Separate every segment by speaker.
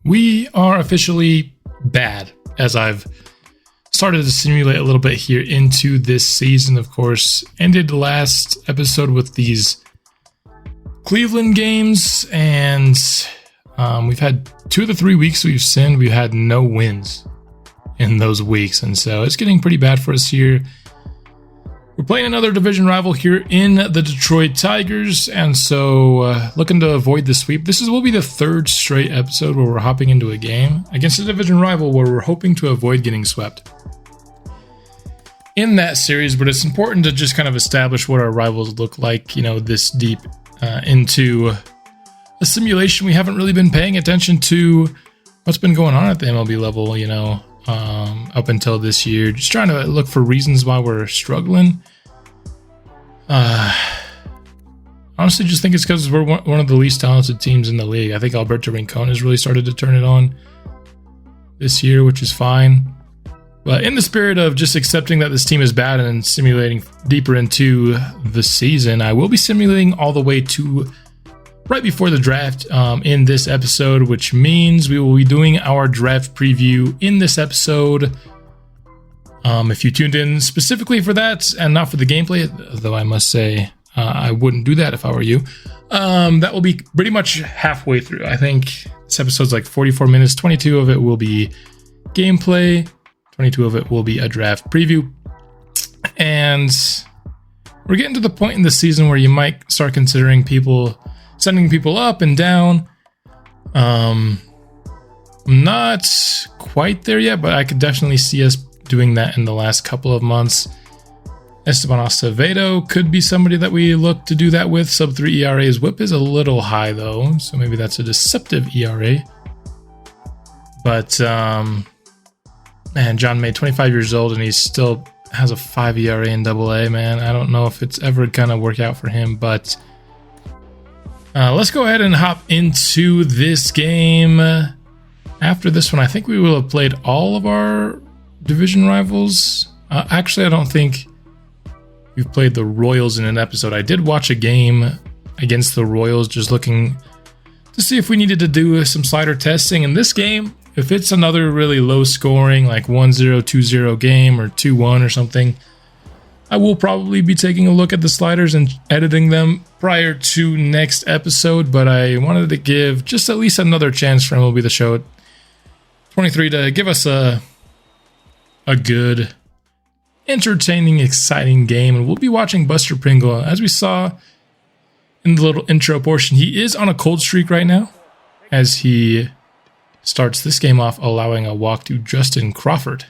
Speaker 1: We are officially bad, as I've started to simulate a little bit here into this season. Of course, ended the last episode with these Cleveland games, and we've had 2 of the 3 weeks we've sinned. We've had no wins in those weeks, and so it's getting pretty bad for us here. We're playing another division rival here in the Detroit Tigers, and so looking to avoid the sweep. This will be the 3rd straight episode where we're hopping into a game against a division rival where we're hoping to avoid getting swept in that series. But it's important to just kind of establish what our rivals look like, you know, this deep into a simulation. We haven't really been paying attention to what's been going on at the MLB level, you know, up until this year. Just trying to look for reasons why we're struggling. Honestly, just think it's because we're one of the least talented teams in the league. I think Alberto Rincon has really started to turn it on this year, which is fine. But in the spirit of just accepting that this team is bad and simulating deeper into the season, I will be simulating all the way to right before the draft in this episode, which means we will be doing our draft preview in this episode. If you tuned in specifically for that and not for the gameplay, though I must say I wouldn't do that if I were you, that will be pretty much halfway through. I think this episode's like 44 minutes. 22 of it will be gameplay. 22 of it will be a draft preview. And we're getting to the point in the season where you might start considering sending people up and down. I'm not quite there yet, but I could definitely see us doing that in the last couple of months. Esteban Acevedo could be somebody that we look to do that with. Sub 3 ERA. His whip is a little high though, so maybe that's a deceptive ERA. But man, John May, 25 years old, and he still has a 5 ERA in AA, man. I don't know if it's ever gonna work out for him, but let's go ahead and hop into this game. After this one, I think we will have played all of our division rivals. Actually, I don't think we've played the Royals in an episode. I did watch a game against the Royals, just looking to see if we needed to do some slider testing. In this game, if it's another really low scoring, like 1-0, 2-0 game or 2-1 or something, I will probably be taking a look at the sliders and editing them prior to next episode, but I wanted to give just at least another chance for MLB the Show 23 to give us a good, entertaining, exciting game. And we'll be watching Buster Pringle. As we saw in the little intro portion, he is on a cold streak right now as he starts this game off allowing a walk to Justin Crawford.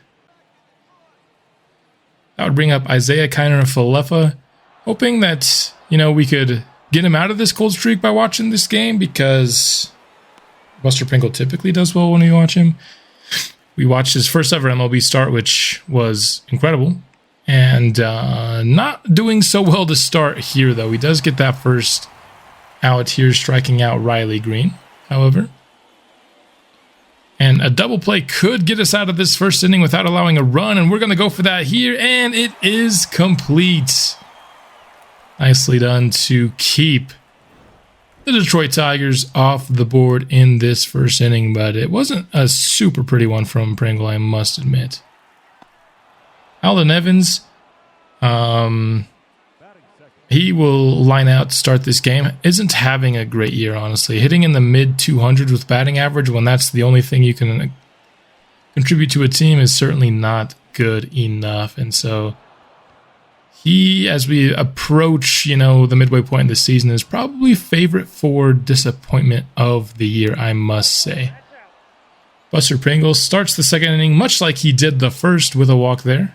Speaker 1: That would bring up Isaiah Kiner Falefa, hoping that, you know, we could get him out of this cold streak by watching this game, because Buster Pringle typically does well when we watch him. We watched his first ever MLB start, which was incredible, and not doing so well to start here, though. He does get that first out here, striking out Riley Green, however. And a double play could get us out of this first inning without allowing a run, and we're going to go for that here, and it is complete. Nicely done to keep the Detroit Tigers off the board in this first inning, but it wasn't a super pretty one from Pringle, I must admit. Alden Evans, he will line out to start this game. Isn't having a great year, honestly. Hitting in the mid 200s with batting average when that's the only thing you can contribute to a team is certainly not good enough. And so he, as we approach, you know, the midway point in the season, is probably favorite for disappointment of the year, I must say. Buster Pringle starts the second inning much like he did the first, with a walk there.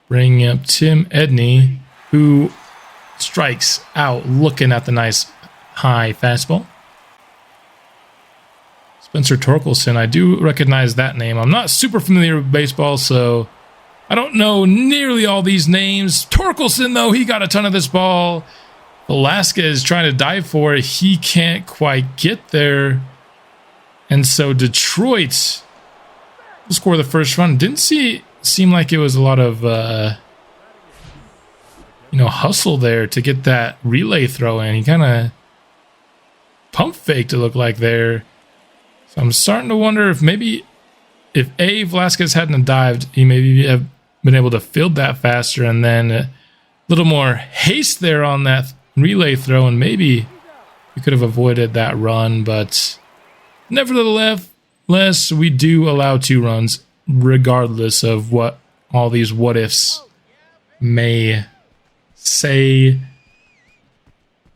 Speaker 1: Bringing up Tim Edney, who strikes out looking at the nice high fastball. Spencer Torkelson, I do recognize that name. I'm not super familiar with baseball, so I don't know nearly all these names. Torkelson, though, he got a ton of this ball. Velasquez trying to dive for it. He can't quite get there. And so Detroit will score the first run. Didn't seem like it was a lot of hustle there to get that relay throw in. He kind of pump faked, it looked like there. So I'm starting to wonder if maybe if Velasquez hadn't dived, he maybe have been able to field that faster, and then a little more haste there on that relay throw, and maybe we could have avoided that run. But nevertheless, we do allow 2 runs, regardless of what all these what ifs may say.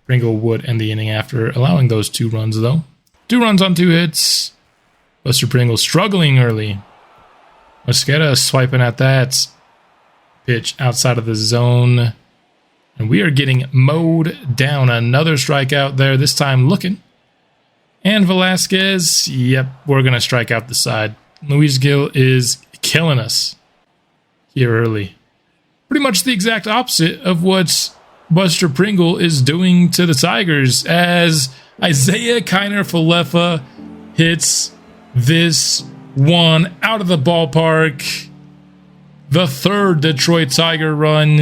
Speaker 1: Pringle would end the inning after allowing those 2 runs, though. 2 runs on 2 hits. Buster Pringle struggling early. Mosqueda swiping at that pitch outside of the zone. And we are getting mowed down. Another strikeout there, this time looking. And Velasquez, yep, we're going to strike out the side. Luis Gil is killing us here early. Pretty much the exact opposite of what Buster Pringle is doing to the Tigers, as Isaiah Kiner Falefa hits this one out of the ballpark. The 3rd Detroit Tiger run.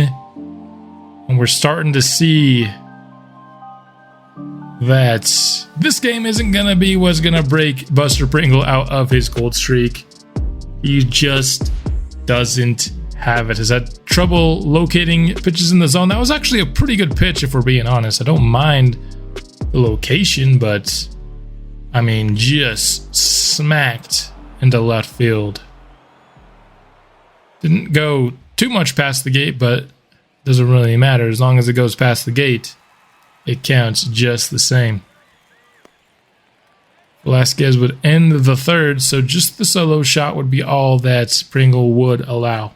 Speaker 1: And we're starting to see that this game isn't going to be what's going to break Buster Pringle out of his cold streak. He just doesn't have it. Has had trouble locating pitches in the zone. That was actually a pretty good pitch, if we're being honest. I don't mind the location, but I mean, just smacked into left field. Didn't go too much past the gate, but doesn't really matter. As long as it goes past the gate, it counts just the same. Velasquez would end the 3rd, so just the solo shot would be all that Pringle would allow.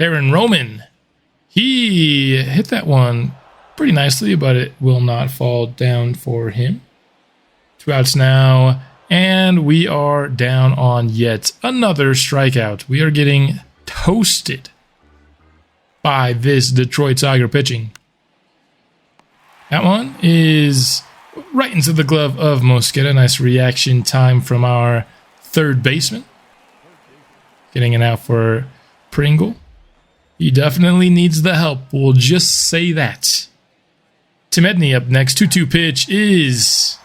Speaker 1: Aaron Roman, he hit that one pretty nicely, but it will not fall down for him. 2 outs now, and we are down on yet another strikeout. We are getting toasted by this Detroit Tiger pitching. That one is right into the glove of Mosqueda. Nice reaction time from our 3rd baseman. Getting it out for Pringle. He definitely needs the help. We'll just say that. Tim Edney up next. 2-2 pitch is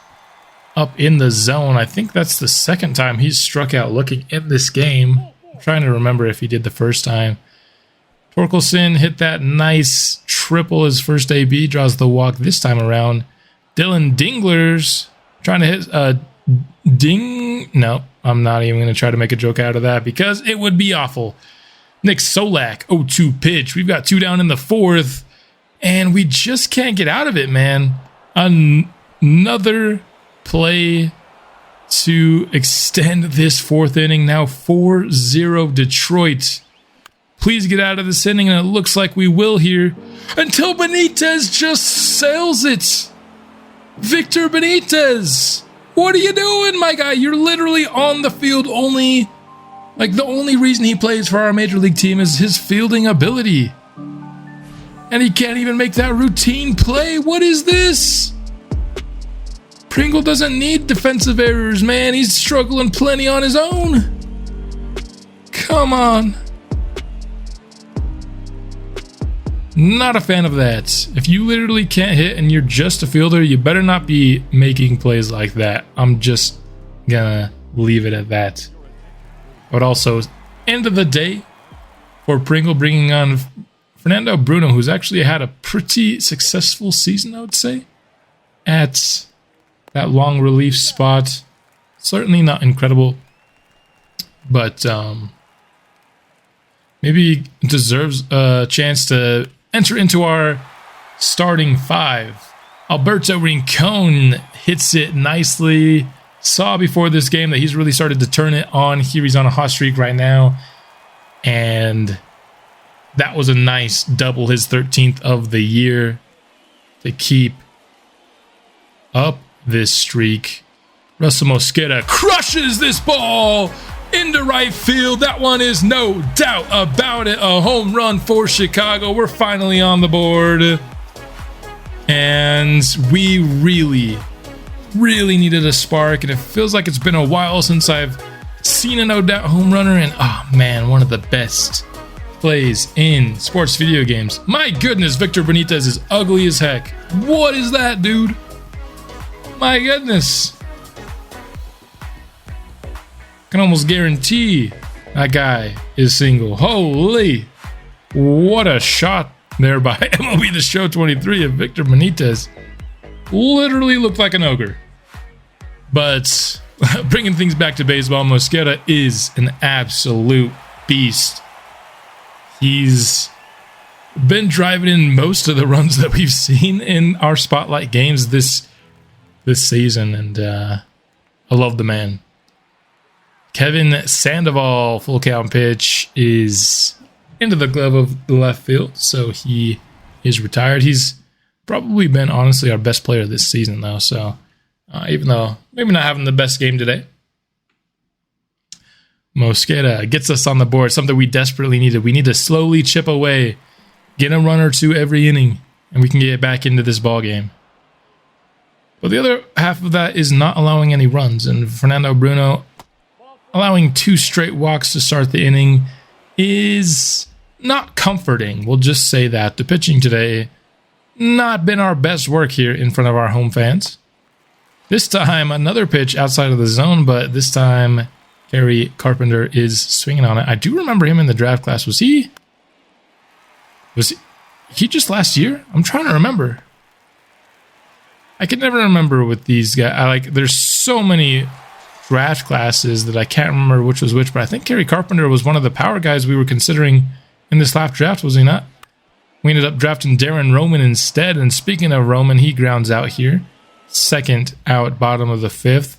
Speaker 1: up in the zone. I think that's the 2nd time he's struck out looking in this game. I'm trying to remember if he did the first time. Torkelson hit that nice triple his first AB. Draws the walk this time around. Dylan Dingler's trying to hit a ding. No, I'm not even going to try to make a joke out of that because it would be awful. Nick Solak, 0-2 pitch. We've got 2 down in the 4th, and we just can't get out of it, man. Another play to extend this 4th inning. Now 4-0 Detroit. Please get out of this inning, and it looks like we will here. Until Benitez just sails it. Victor Benitez, what are you doing, my guy? You're literally on the field only. Like, the only reason he plays for our major league team is his fielding ability. And he can't even make that routine play. What is this? Pringle doesn't need defensive errors, man. He's struggling plenty on his own. Come on. Not a fan of that. If you literally can't hit and you're just a fielder, you better not be making plays like that. I'm just gonna leave it at that. But also, end of the day, for Pringle bringing on Fernando Bruno, who's actually had a pretty successful season, I would say, at that long relief spot. Certainly not incredible, but maybe deserves a chance to enter into our starting 5. Alberto Rincon hits it nicely. Saw before this game that he's really started to turn it on. Here he's on a hot streak right now. And that was a nice double, his 13th of the year, to keep up this streak. Russell Mosqueda crushes this ball into right field. That one is no doubt about it. A home run for Chicago. We're finally on the board. And we really needed a spark. And it feels like it's been a while since I've seen a no doubt home runner. And oh man, one of the best plays in sports video games. My goodness, Victor Benitez is ugly as heck. What is that, dude? My goodness. Can almost guarantee that guy is single. Holy, what a shot there by MLB the Show 23 of Victor Benitez. Literally looked like an ogre. But bringing things back to baseball, Mosquera is an absolute beast. He's been driving in most of the runs that we've seen in our spotlight games this season, and I love the man. Kevin Sandoval, full count pitch, is into the glove of the left field, so he is retired. He's probably been, honestly, our best player this season, though, so even though maybe not having the best game today. Mosquera gets us on the board, something we desperately needed. We need to slowly chip away, get a run or two every inning, and we can get back into this ball game. But the other half of that is not allowing any runs, and Fernando Bruno allowing 2 straight walks to start the inning is not comforting. We'll just say that. The pitching today, not been our best work here in front of our home fans. This time, another pitch outside of the zone, but this time, Kerry Carpenter is swinging on it. I do remember him in the draft class. Was he just last year? I'm trying to remember. I can never remember with these guys. There's so many draft classes that I can't remember which was which, but I think Kerry Carpenter was one of the power guys we were considering in this last draft, was he not? We ended up drafting Darren Roman instead, and speaking of Roman, he grounds out here. Second out, bottom of the 5th.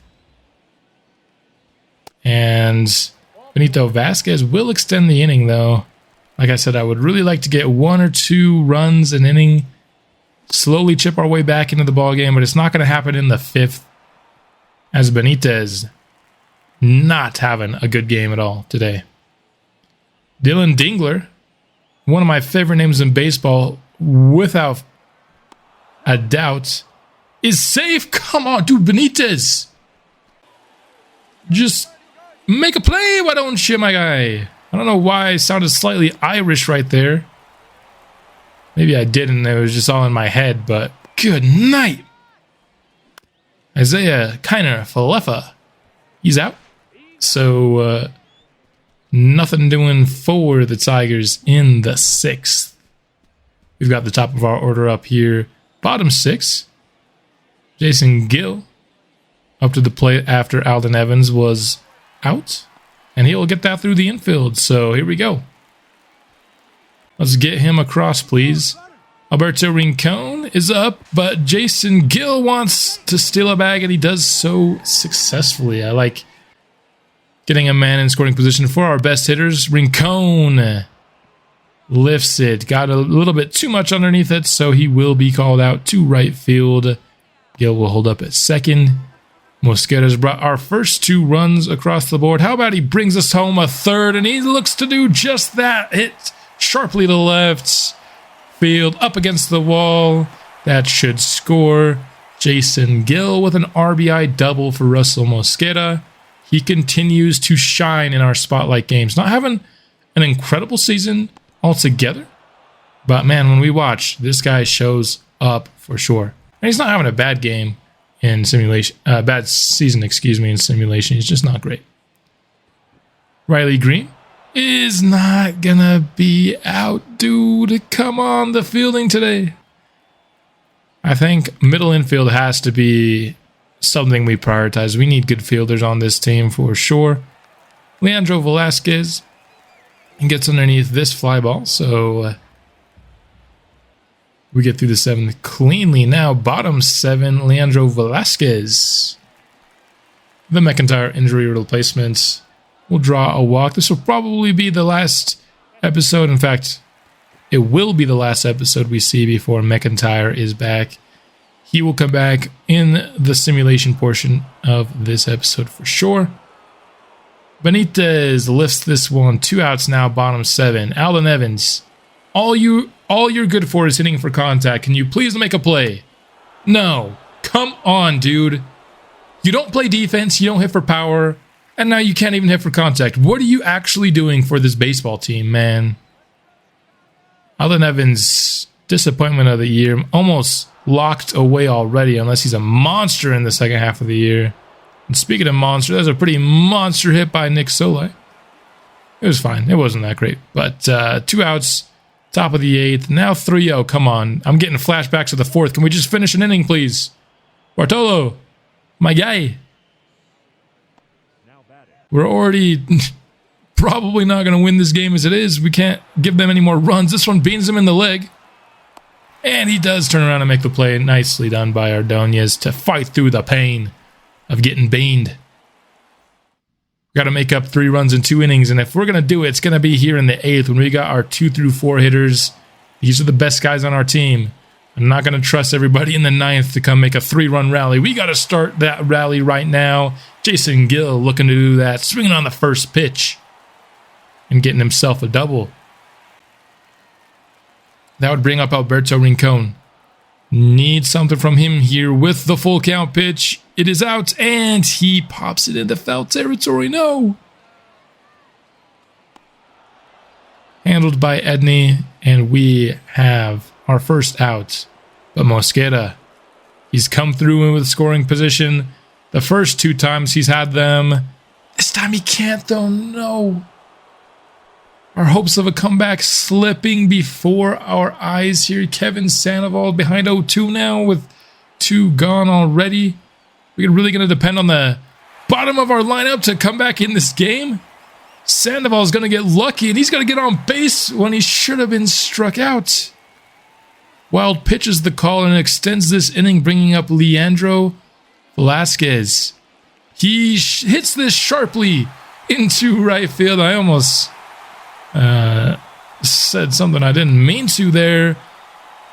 Speaker 1: And Benito Vasquez will extend the inning, though. Like I said, I would really like to get 1 or 2 runs an inning, slowly chip our way back into the ball game, but it's not going to happen in the 5th, as Benitez not having a good game at all today. Dylan Dingler, one of my favorite names in baseball, without a doubt, is safe. Come on, dude, Benitez. Just make a play, why don't you, my guy? I don't know why I sounded slightly Irish right there. Maybe I didn't, it was just all in my head, but good night. Isaiah Kiner Falefa, he's out. So, nothing doing for the Tigers in the 6th. We've got the top of our order up here. Bottom 6, Jason Gill up to the plate after Alden Evans was out. And he'll get that through the infield. So here we go. Let's get him across, please. Alberto Rincon is up, but Jason Gill wants to steal a bag, and he does so successfully. I like getting a man in scoring position for our best hitters. Rincon lifts it. Got a little bit too much underneath it, so he will be called out to right field. Gill will hold up at second. Mosquera's brought our first 2 runs across the board. How about he brings us home a third, and he looks to do just that. Hit sharply to left field, up against the wall. That should score. Jason Gill with an RBI double for Russell Mosquera. He continues to shine in our spotlight games. Not having an incredible season altogether, but man, when we watch, this guy shows up for sure. And he's not having a bad game in simulation, bad season, in simulation. He's just not great. Riley Green is not gonna be out, dude. Come on, the fielding today. I think middle infield has to be something we prioritize. We need good fielders on this team for sure. Leandro Velasquez gets underneath this fly ball, so we get through the 7th cleanly. Now, bottom 7, Leandro Velasquez. The McIntyre injury replacement will draw a walk. This will probably be the last episode. In fact, it will be the last episode we see before McIntyre is back. He will come back in the simulation portion of this episode for sure. Benitez lifts this one. 2 outs now, bottom 7. Alden Evans, all you're good for is hitting for contact. Can you please make a play? No. Come on, dude. You don't play defense, you don't hit for power, and now you can't even hit for contact. What are you actually doing for this baseball team, man? Alden Evans, disappointment of the year. Almost locked away already, unless he's a monster in the second half of the year. And speaking of monster, that was a pretty monster hit by Nick Solé. It was fine. It wasn't that great. But 2 outs, top of the 8th. Now 3-0. Come on. I'm getting flashbacks to the 4th. Can we just finish an inning, please? Bartolo, my guy. We're already probably not going to win this game as it is. We can't give them any more runs. This one beans him in the leg. And he does turn around and make the play. Nicely done by Ordonez to fight through the pain of getting beaned. Got to make up 3 runs in 2 innings. And if we're going to do it, it's going to be here in the 8th when we got our 2 through 4 hitters. These are the best guys on our team. I'm not going to trust everybody in the 9th to come make a 3-run rally. We got to start that rally right now. Jason Gill looking to do that, swinging on the first pitch and getting himself a double. That would bring up Alberto Rincon. Need something from him here with the full count pitch. It is out, and he pops it into foul territory. No! Handled by Edney, and we have our first out. But Mosquera, he's come through with scoring position. The first 2 times he's had them. This time he can't, though. No. Our hopes of a comeback slipping before our eyes here. Kevin Sandoval behind 0-2 now with 2 gone already. We're really going to depend on the bottom of our lineup to come back in this game. Sandoval's going to get lucky, and he's going to get on base when he should have been struck out. Wild pitches the call and extends this inning, bringing up Leandro Velasquez. He hits this sharply into right field. I almost said something I didn't mean to there.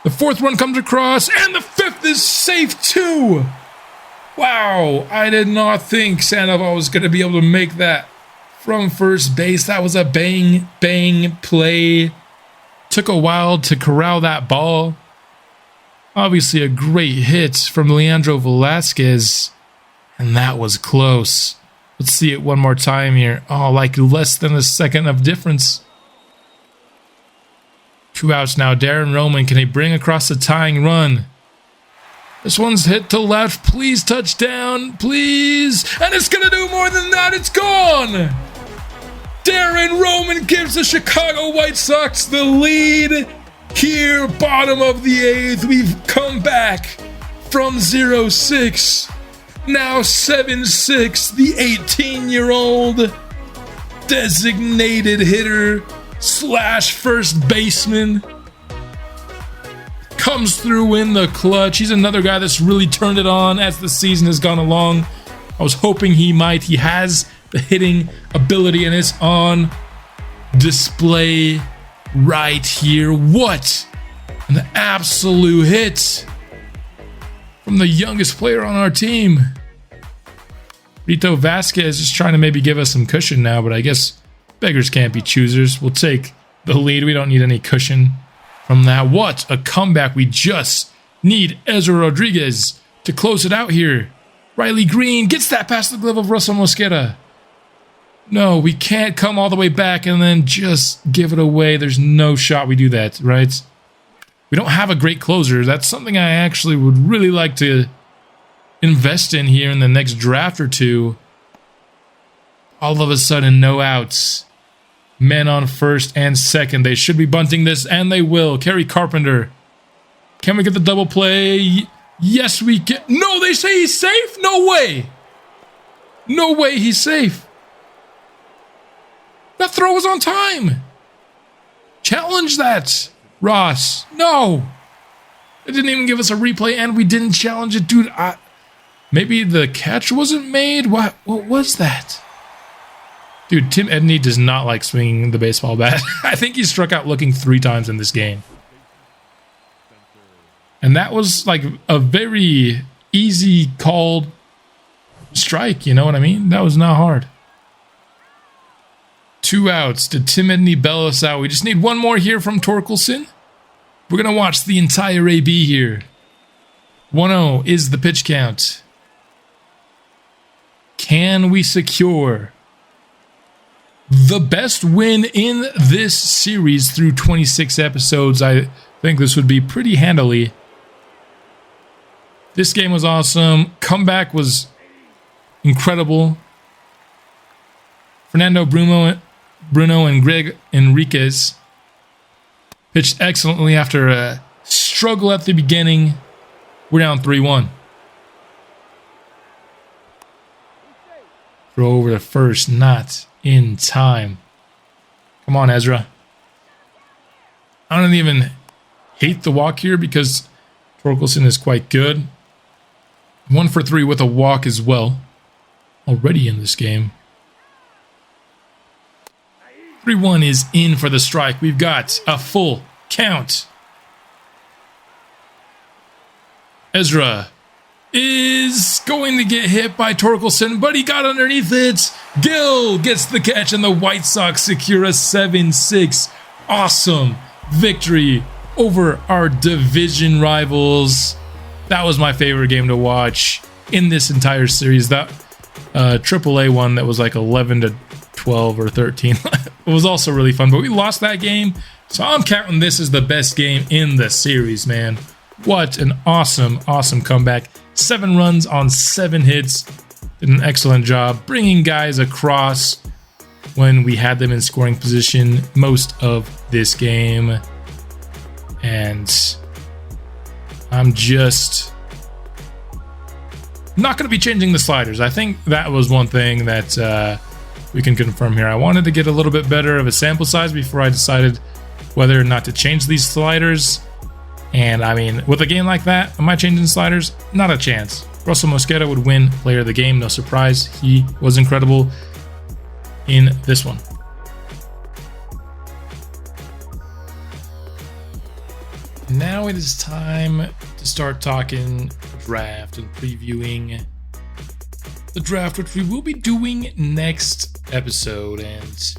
Speaker 1: The 4th run comes across, and the 5th is safe too. Wow, I did not think Sandoval was going to be able to make that from first base. That was a bang, bang play. Took a while to corral that ball. Obviously a great hit from Leandro Velasquez. And that was close. Let's see it one more time here. Oh, like less than a second of difference. 2 outs now. Darren Roman, can he bring across the tying run? This one's hit to left. Please, touchdown. Please. And it's going to do more than that. It's gone. Darren Roman gives the Chicago White Sox the lead. Here, bottom of the 8th. We've come back from 0-6. Now 7-6. The 18-year-old designated hitter / first baseman comes through in the clutch. He's another guy that's really turned it on as the season has gone along. I was hoping he might. He has the hitting ability, and it's on display right here. What an absolute hit from the youngest player on our team. Rito Vasquez is trying to maybe give us some cushion now, but I guess beggars can't be choosers. We'll take the lead. We don't need any cushion from that. What a comeback. We just need Ezra Rodriguez to close it out here. Riley Green gets that past the glove of Russell Mosquera. No, we can't come all the way back and then just give it away. There's no shot we do that, right? We don't have a great closer. That's something I actually would really like to invest in here in the next draft or 2. All of a sudden, no outs. Men on first and second. They should be bunting this, and they will. Kerry Carpenter. Can we get the double play? Yes, we can. No, they say he's safe? No way. No way he's safe. That throw was on time. Challenge that, Ross. No. It didn't even give us a replay, and we didn't challenge it. Dude, maybe the catch wasn't made? What was that? Dude, Tim Edney does not like swinging the baseball bat. I think he struck out looking 3 times in this game. And that was like a very easy called strike, you know what I mean? That was not hard. 2 outs. Did Tim Edney bail us out? We just need one more here from Torkelson. We're going to watch the entire AB here. 1-0 is the pitch count. Can we secure the best win in this series through 26 episodes? I think this would be pretty handily. This game was awesome. Comeback was incredible. Fernando Bruno and Greg Enriquez pitched excellently after a struggle at the beginning. We're down 3-1. Throw over to first, not in time. Come on, Ezra. I don't even hate the walk here because Torkelson is quite good. 1 for 3 with a walk as well. Already in this game. 3-1 is in for the strike. We've got a full count. Ezra is going to get hit by Torkelson, but he got underneath it. Gill gets the catch, and the White Sox secure a 7-6 awesome victory over our division rivals. That was my favorite game to watch in this entire series. That AAA one that was like 11-12 or 13 it was also really fun, but we lost that game, so I'm counting this as the best game in the series, man. What an awesome comeback. 7 runs on 7 hits. Did an excellent job bringing guys across when we had them in scoring position most of this game. And I'm just not going to be changing the sliders. I think that was one thing that we can confirm here. I wanted to get a little bit better of a sample size before I decided whether or not to change these sliders. And I mean, with a game like that, am I changing sliders? Not a chance. Russell Mosqueda would win player of the game. No surprise. He was incredible in this one. Now it is time to start talking draft and previewing the draft, which we will be doing next episode. And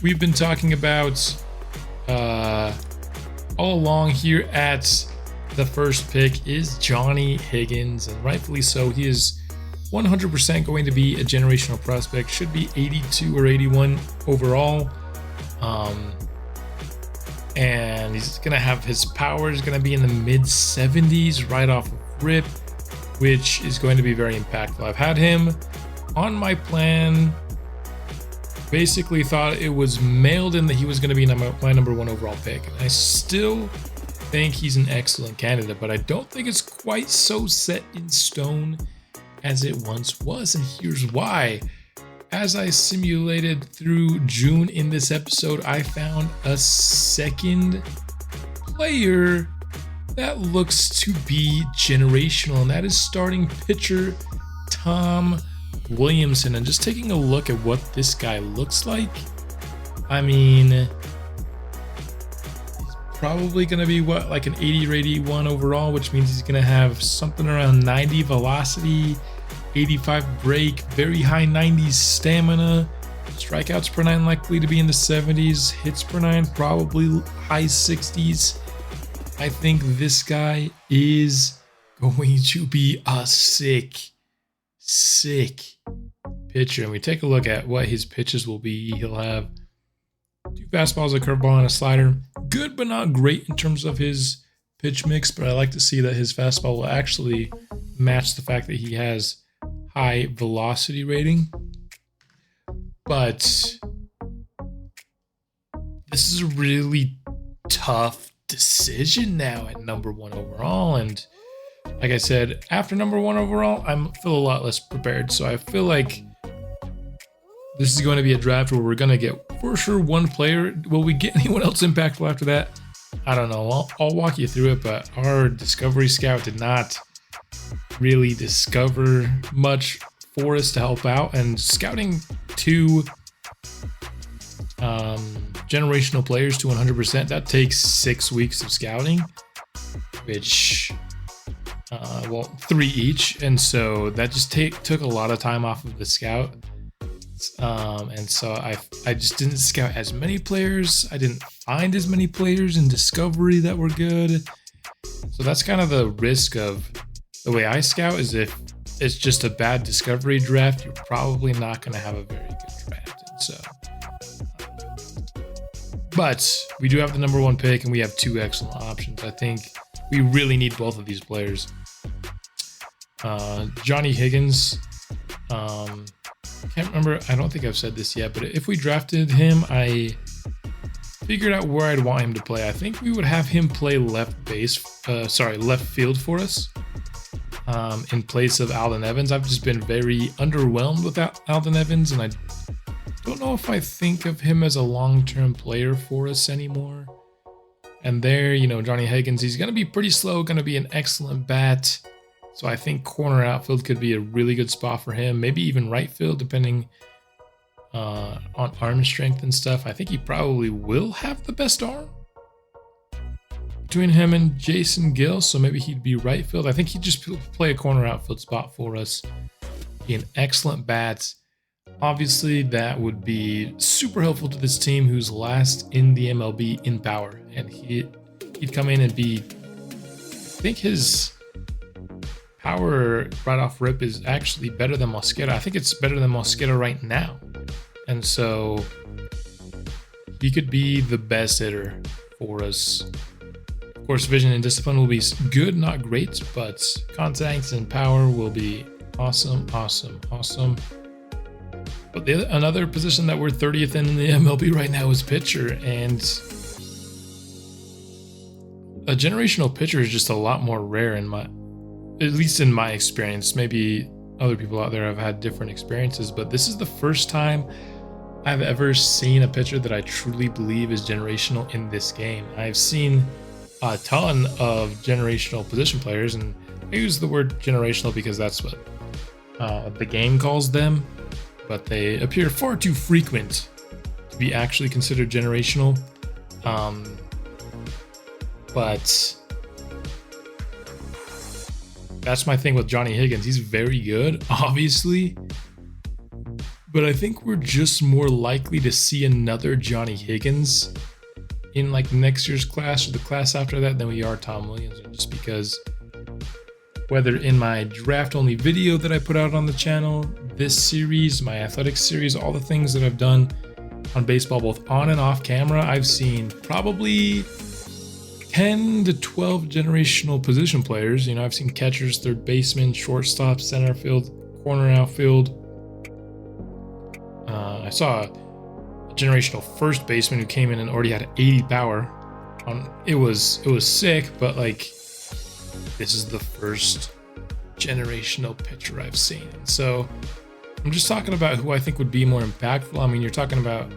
Speaker 1: we've been talking about all along here at the first pick is Johnny Higgins, and rightfully so. He is 100% going to be a generational prospect. Should be 82 or 81 overall. And he's going to have his power is going to be in the mid 70s right off of rip, which is going to be very impactful. I've had him on my plan. Basically thought it was mailed in that he was going to be my number 1 overall pick. And I still think he's an excellent candidate, but I don't think it's quite so set in stone as it once was. And here's why. As I simulated through June in this episode, I found a second player that looks to be generational, and that is starting pitcher Tom Williamson. And just taking a look at what this guy looks like, I mean, he's probably going to be like an 80 or 81 overall, which means he's going to have something around 90 velocity, 85 break, very high 90s stamina, strikeouts per 9 likely to be in the 70s, hits per 9 probably high 60s. I think this guy is going to be a sick pitcher. And we take a look at what his pitches will be. He'll have 2 fastballs, a curveball, and a slider. Good, but not great in terms of his pitch mix, but I like to see that his fastball will actually match the fact that he has high velocity rating. But this is a really tough decision now at number 1 overall. And like I said, after number 1 overall, I feel a lot less prepared. So I feel like this is going to be a draft where we're going to get for sure 1 player. Will we get anyone else impactful after that? I don't know. I'll walk you through it, but our Discovery Scout did not really discover much for us to help out. And scouting 2 generational players to 100%, that takes 6 weeks of scouting, which 3 each, and so that just took a lot of time off of the scout. And so I just didn't scout as many players. I didn't find as many players in Discovery that were good. So that's kind of the risk of the way I scout, is if it's just a bad Discovery draft, you're probably not going to have a very good draft. And so, but we do have the number 1 pick, and we have 2 excellent options. I think we really need both of these players. Johnny Higgins Can't remember. I don't think I've said this yet, but if we drafted him, I figured out where I'd want him to play. I think we would have him play left field for us, in place of Alden Evans. I've just been very underwhelmed with Alden Evans, and I don't know if I think of him as a long-term player for us anymore. And there, Johnny Higgins, he's going to be pretty slow, going to be an excellent bat. So I think corner outfield could be a really good spot for him. Maybe even right field, depending on arm strength and stuff. I think he probably will have the best arm between him and Jason Gill. So maybe he'd be right field. I think he'd just play a corner outfield spot for us. Be an excellent bat. Obviously, that would be super helpful to this team who's last in the MLB in power. And he'd come in and be, I think his power right off rip is actually better than Mosquera. I think it's better than Mosquera right now. And so he could be the best hitter for us. Of course, vision and discipline will be good, not great, but contacts and power will be awesome. But another position that we're 30th in the MLB right now is pitcher, and a generational pitcher is just a lot more rare at least in my experience. Maybe other people out there have had different experiences, but this is the first time I've ever seen a pitcher that I truly believe is generational in this game. I've seen a ton of generational position players, and I use the word generational because that's what the game calls them. But they appear far too frequent to be actually considered generational. But that's my thing with Johnny Higgins. He's very good, obviously. But I think we're just more likely to see another Johnny Higgins in like next year's class or the class after that than we are Tom Williams. Just because whether in my draft only video that I put out on the channel, this series, my athletics series, all the things that I've done on baseball, both on and off camera, I've seen probably 10 to 12 generational position players. I've seen catchers, third baseman, shortstop, center field, corner outfield. I saw a generational first baseman who came in and already had 80 power. It was sick, but like, this is the first generational pitcher I've seen. So I'm just talking about who I think would be more impactful. I mean, you're talking about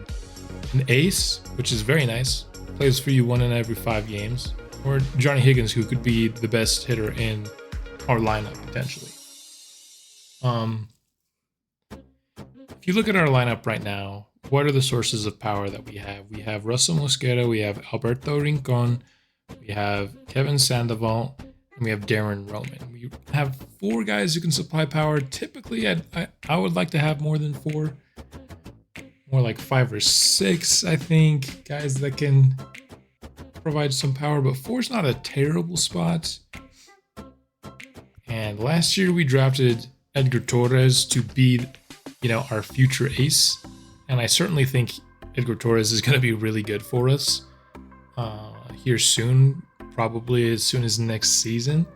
Speaker 1: an ace, which is very nice, plays for you 1 in every 5 games, or Johnny Higgins, who could be the best hitter in our lineup potentially. If you look at our lineup right now, what are the sources of power that we have? We have Russell Mosquera, we have Alberto Rincon, we have Kevin Sandoval, and we have Darren Roman. We have 4 guys who can supply power. Typically, I would like to have more than 4. More like 5 or 6, I think, guys that can provide some power. But 4 is not a terrible spot. And last year, we drafted Edgar Torres to be, our future ace. And I certainly think Edgar Torres is going to be really good for us here soon. Probably as soon as next season.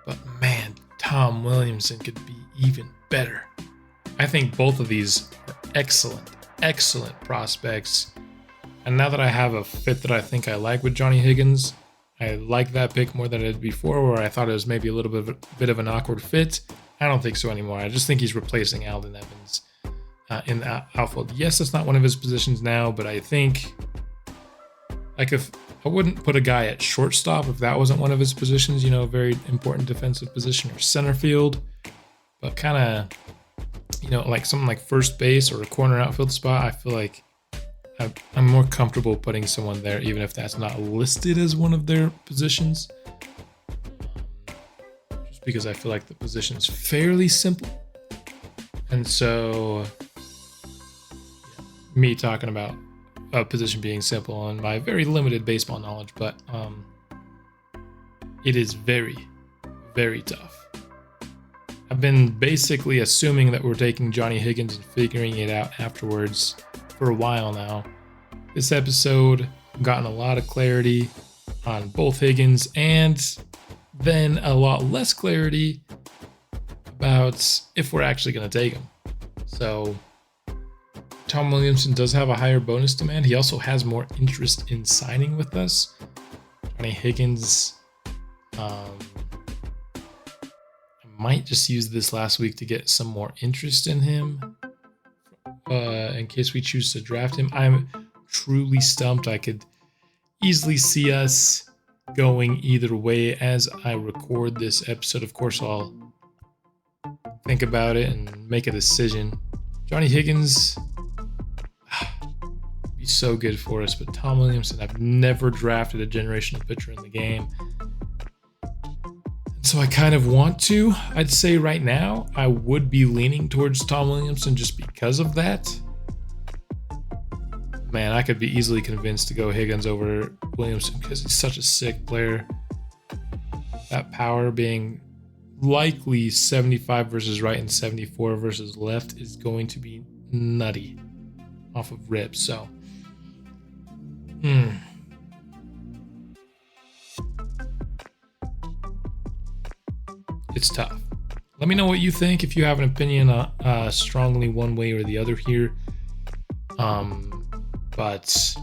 Speaker 1: But man, Tom Williamson could be even better. I think both of these are excellent prospects. And now that I have a fit that I think I like with Johnny Higgins, I like that pick more than I did before, where I thought it was maybe a little bit of an awkward fit. I don't think so anymore. I just think he's replacing Alden Evans in the outfield. Yes, that's not one of his positions now, but I think if I wouldn't put a guy at shortstop if that wasn't one of his positions, a very important defensive position, or center field, but kind of, like something like first base or a corner outfield spot. I feel like I'm more comfortable putting someone there, even if that's not listed as one of their positions, just because I feel like the position's fairly simple. And so, me talking about a position being simple and my very limited baseball knowledge, but it is very, very tough. I've been basically assuming that we're taking Johnny Higgins and figuring it out afterwards for a while now. This episode, I've gotten a lot of clarity on both Higgins, and then a lot less clarity about if we're actually going to take him. So Tom Williamson does have a higher bonus demand. He also has more interest in signing with us. Johnny Higgins, I might just use this last week to get some more interest in him in case we choose to draft him. I'm truly stumped. I could easily see us going either way as I record this episode. Of course, I'll think about it and make a decision. Johnny Higgins be so good for us, but Tom Williamson, I've never drafted a generational pitcher in the game. So I kind of want to. I'd say right now I would be leaning towards Tom Williamson just because of that. Man, I could be easily convinced to go Higgins over Williamson because he's such a sick player. That power being likely 75 versus right and 74 versus left is going to be nutty off of rip. So, it's tough. Let me know what you think if you have an opinion strongly one way or the other here. But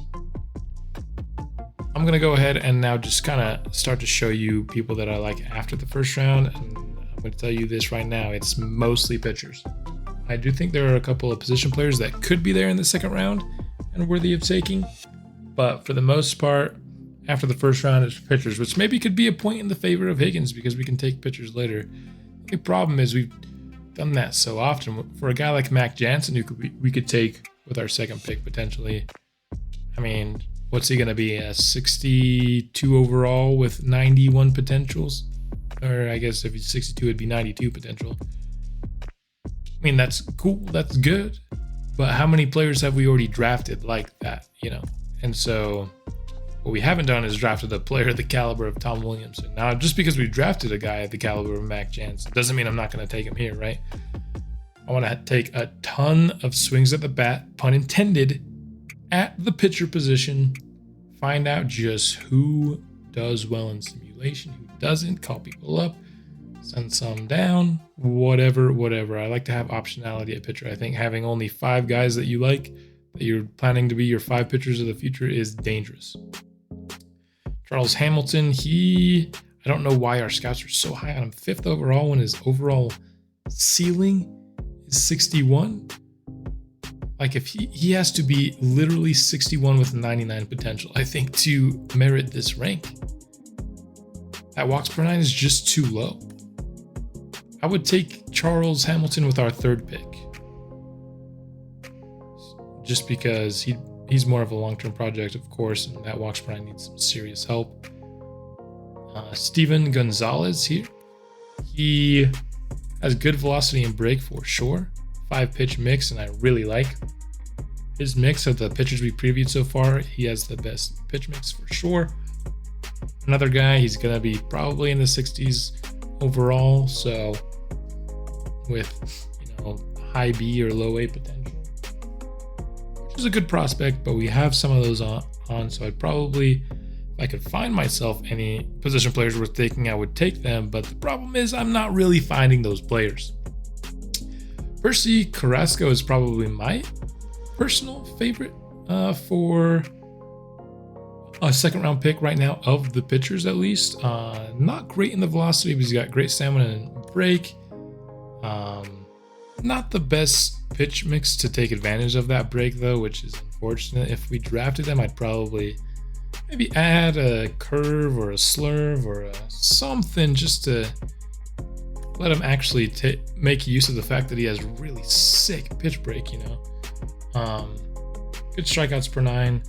Speaker 1: I'm going to go ahead and now just kind of start to show you people that I like after the first round. And I'm going to tell you this right now. It's mostly pitchers. I do think there are a couple of position players that could be there in the second round and worthy of taking. But for the most part, after the first round, it's pitchers, which maybe could be a point in the favor of Higgins because we can take pitchers later. The problem is we've done that so often. For a guy like Mac Jansen, who we could take with our second pick potentially. I mean, what's he going to be? A 62 overall with 91 potentials? Or I guess if he's 62, it'd be 92 potential. I mean, that's cool. That's good. But how many players have we already drafted like that, you know? And so what we haven't done is drafted a player of the caliber of Tom Williamson. Now, just because we drafted a guy at the caliber of Mac Jansen doesn't mean I'm not going to take him here, right? I want to take a ton of swings at the bat, pun intended, at the pitcher position. Find out just who does well in simulation, who doesn't, call people up, send some down, whatever. I like to have optionality at pitcher. I think having only 5 guys that you like, that you're planning to be your 5 pitchers of the future, is dangerous. Charles Hamilton, I don't know why our scouts are so high on him. 5th overall when his overall ceiling is 61. Like if he has to be literally 61 with 99 potential, I think, to merit this rank. That walks per 9 is just too low. I would take Charles Hamilton with our 3rd pick. Just because he's more of a long-term project, of course, and that walks per 9 needs some serious help. Steven Gonzalez here. He has good velocity and break for sure. 5-pitch mix, and I really like his mix of the pitchers we previewed so far. He has the best pitch mix for sure. Another guy, he's going to be probably in the 60s overall, so with, high B or low A potential, which is a good prospect, but we have some of those on, so I'd probably, if I could find myself any position players worth taking, I would take them, but the problem is I'm not really finding those players. Percy Carrasco is probably my personal favorite for a second round pick right now of the pitchers, at least. Not great in the velocity, but he's got great stamina and break. Not the best pitch mix to take advantage of that break, though, which is unfortunate. If we drafted him, I'd probably maybe add a curve or a slurve or something just to let him actually make use of the fact that he has really sick pitch break, Good strikeouts per 9.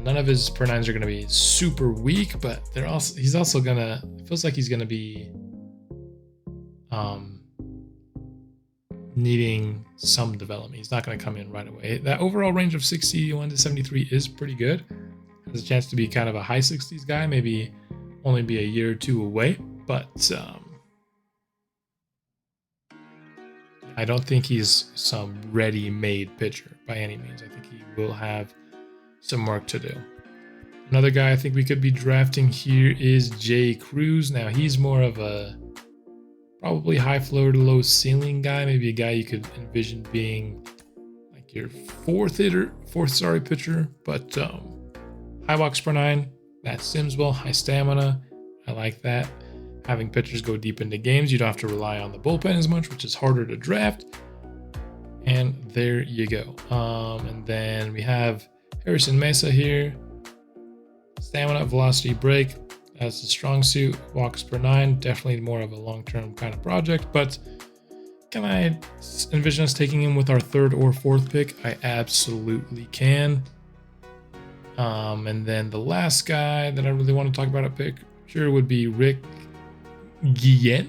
Speaker 1: None of his per 9s are going to be super weak, but he's also going to, feels like he's going to be needing some development. He's not going to come in right away. That overall range of 61 to 73 is pretty good. Has a chance to be kind of a high 60s guy, maybe only be a year or 2 away, but I don't think he's some ready-made pitcher by any means. I think he will have some work to do. Another guy I think we could be drafting here is Jay Cruz. Now he's more of probably high floor to low ceiling guy, maybe a guy you could envision being like your fourth pitcher, but high walks per nine, that sims well, high stamina, I like that. Having pitchers go deep into games, you don't have to rely on the bullpen as much, which is harder to draft. And there you go. And then we have Harrison Mesa here. Stamina, velocity, break. That's the strong suit. Walks per nine. Definitely more of a long-term kind of project. But can I envision us taking him with our third or fourth pick? I absolutely can. And then the last guy that I really want to talk about at pick sure would be Rick Guillen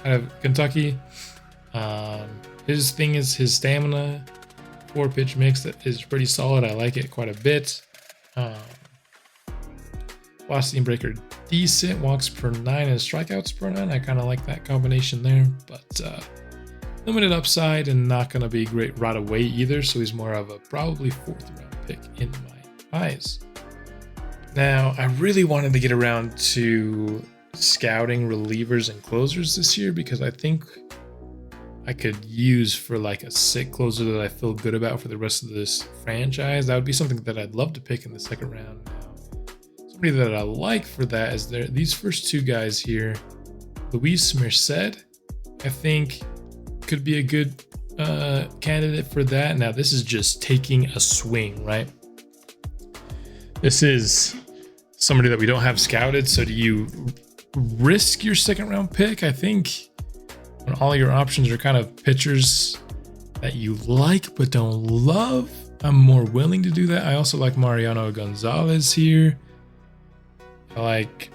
Speaker 1: out of Kentucky. His thing is his stamina, 4-pitch mix that is pretty solid. I like it quite a bit. Velocity and breaker decent, walks per 9 and strikeouts per 9. I kind of like that combination there, but limited upside and not going to be great right away either. So he's more of a probably 4th round pick in my eyes. Now, I really wanted to get around to scouting relievers and closers this year because I think I could use for like a sick closer that I feel good about for the rest of this franchise. That would be something that I'd love to pick in the second round. Now, somebody that I like for that is these first two guys here. Luis Merced, I think, could be a good candidate for that. Now, this is just taking a swing, right? This is somebody that we don't have scouted. So do you risk your second round pick? I think when all your options are kind of pitchers that you like but don't love, I'm more willing to do that. I also like Mariano Gonzalez here. I like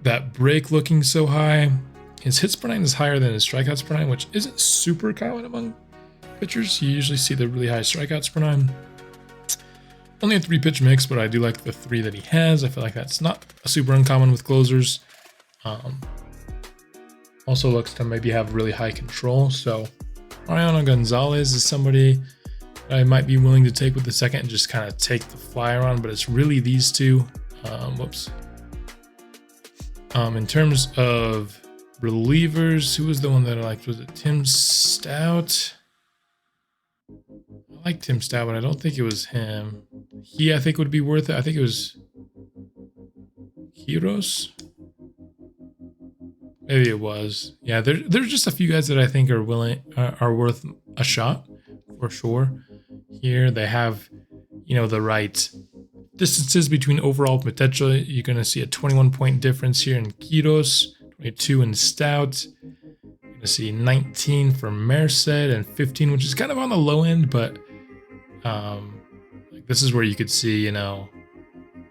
Speaker 1: that break looking so high. His hits per 9 is higher than his strikeouts per 9, which isn't super common among pitchers. You usually see the really high strikeouts per 9. Only a 3-pitch mix, but I do like the 3 that he has. I feel like that's not a super uncommon with closers. Also looks to maybe have really high control. So Mariano Gonzalez is somebody that I might be willing to take with the second and just kind of take the flyer on, but it's really these two. In terms of relievers, who was the one that I liked? Was it Tim Stout? I like Tim Stout, but I don't think it was him. I think would be worth it. I think it was Heroes. Maybe it was. Yeah, there's just a few guys that I think are worth a shot for sure. Here they have, the right distances between overall potential. You're going to see a 21-point difference here in Quiros, 22 in Stout. You're going to see 19 for Merced and 15, which is kind of on the low end, but this is where you could see,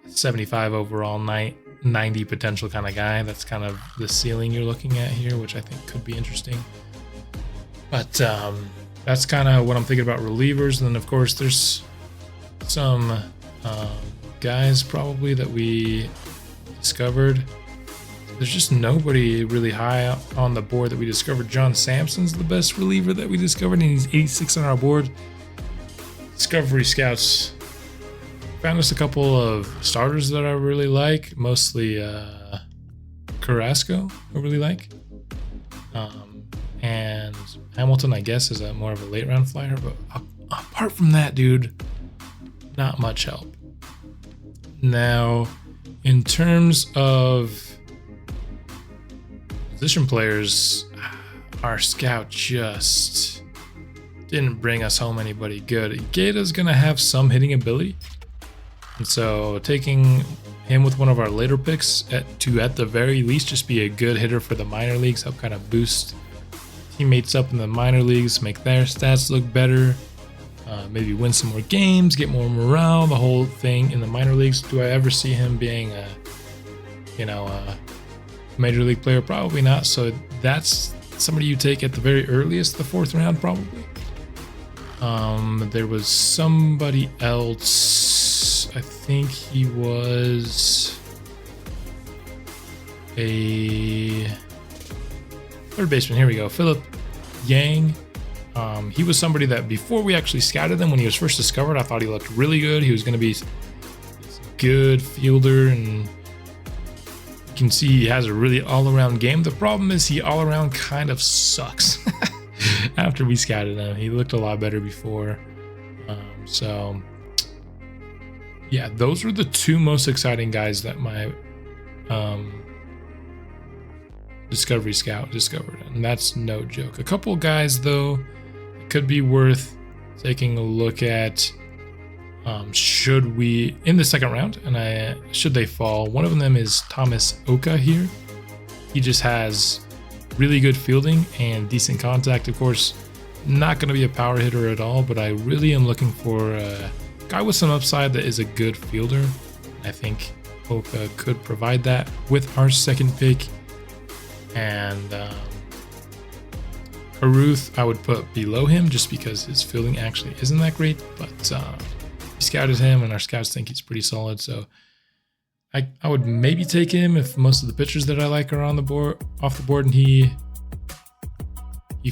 Speaker 1: 75 overall, 90 potential kind of guy. That's kind of the ceiling you're looking at here, which I think could be interesting. But that's kind of what I'm thinking about relievers. And then, of course, there's some guys probably that we discovered. There's just nobody really high on the board that we discovered. John Sampson's the best reliever that we discovered, and he's 86 on our board. Discovery Scouts found us a couple of starters that I really like, mostly Carrasco I really like. And Hamilton, I guess, is more of a late round flyer, but apart from that, dude, not much help. Now, in terms of position players, our scout just didn't bring us home anybody good. Igueda's gonna have some hitting ability, and so taking him with one of our later picks to at the very least just be a good hitter for the minor leagues, help kind of boost teammates up in the minor leagues, make their stats look better, maybe win some more games, get more morale, the whole thing in the minor leagues. Do I ever see him being a major league player? Probably not. So that's somebody you take at the very earliest, the 4th round probably. There was somebody else, I think he was a third baseman. Here we go, Philip Yang. He was somebody that before we actually scouted him, when he was first discovered, I thought he looked really good. He was going to be a good fielder and You can see he has a really all-around game. The problem is he all-around kind of sucks. After we scouted him, he looked a lot better before. So yeah, those were the two most exciting guys that my Discovery Scout discovered, and that's no joke. A couple guys though, it could be worth taking a look at. Should we in the second round, and should they fall? One of them is Thomas Oka here. He just has really good fielding and decent contact. Of course, not going to be a power hitter at all, but I really am looking for a guy with some upside that is a good fielder. I think Oka could provide that with our second pick. And Caruth, I would put below him just because his fielding actually isn't that great, but we scouted him and our scouts think he's pretty solid, so I would maybe take him if most of the pitchers that I like are on the board, off the board, and he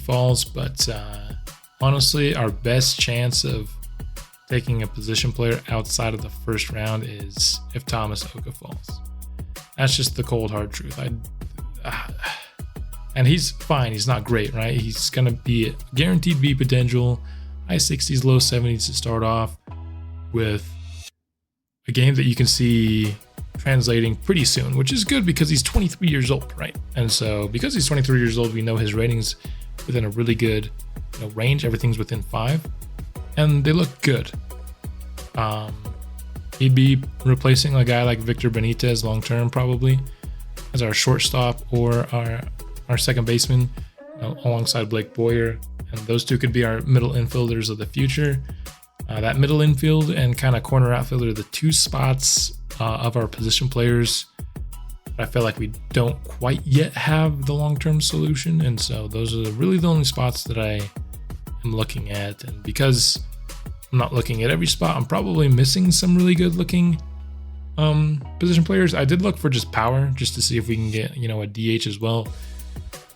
Speaker 1: falls. But honestly, our best chance of taking a position player outside of the first round is if Thomas Oka falls. That's just the cold hard truth. And he's fine. He's not great, right? He's gonna be guaranteed B potential, high 60s, low 70s to start off, with a game that you can see translating pretty soon, which is good because he's 23 years old, right? And so because he's 23 years old, we know his ratings within a really good range. Everything's within 5, and they look good. He'd be replacing a guy like Victor Benitez long term, probably as our shortstop or our second baseman, alongside Blake Boyer, and those two could be our middle infielders of the future. That middle infield and kind of corner outfielder are the two spots of our position players. I feel like we don't quite yet have the long-term solution, and so those are really the only spots that I am looking at. And because I'm not looking at every spot, I'm probably missing some really good-looking position players. I did look for just power, just to see if we can get a DH as well,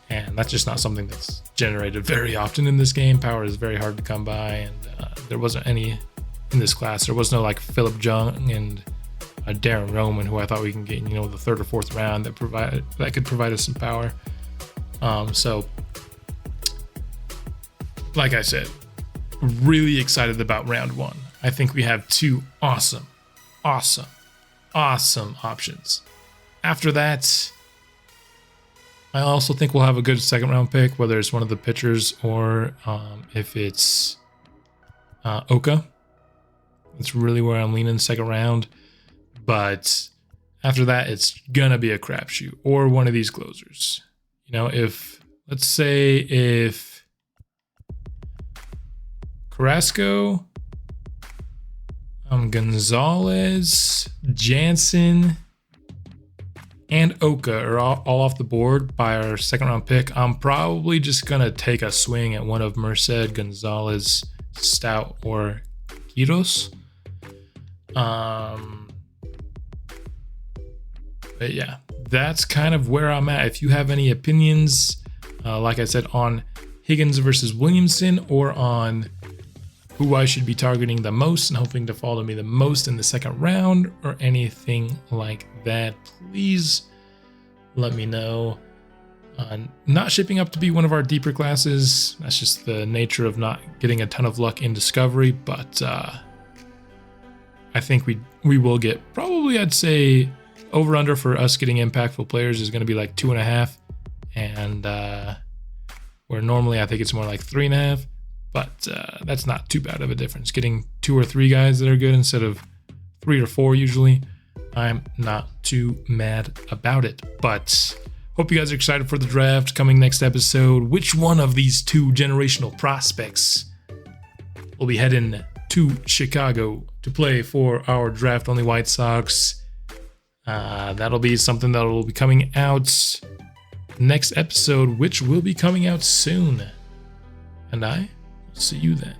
Speaker 1: and that's just not something that's generated very often in this game. Power is very hard to come by, and there wasn't any in this class. There was no like Philip Jung and Darren Roman, who I thought we can get the third or fourth round that could provide us some power. So like I said, really excited about round 1. I think we have two awesome options. After that, I also think we'll have a good second round pick, whether it's one of the pitchers or if it's Oka. That's really where I'm leaning second round. But after that, it's gonna be a crapshoot or one of these closers. Let's say if Carrasco, Gonzalez, Jansen, and Oka are all off the board by our second round pick, I'm probably just gonna take a swing at one of Merced, Gonzalez, Stout, or Quiros. But yeah, that's kind of where I'm at. If you have any opinions, like I said, on Higgins versus Williamson, or on who I should be targeting the most and hoping to fall to me the most in the second round, or anything like that, please let me know. Not shaping up to be one of our deeper classes. That's just the nature of not getting a ton of luck in Discovery, but I think we will get, probably I'd say over under for us getting impactful players is going to be like 2.5, and where normally I think it's more like 3.5, but that's not too bad of a difference. Getting 2 or 3 guys that are good instead of 3 or 4 usually, I'm not too mad about it. But hope you guys are excited for the draft coming next episode. Which one of these 2 generational prospects will be heading to Chicago to play for our draft-only White Sox? That'll be something that will be coming out next episode, which will be coming out soon. And I will see you then.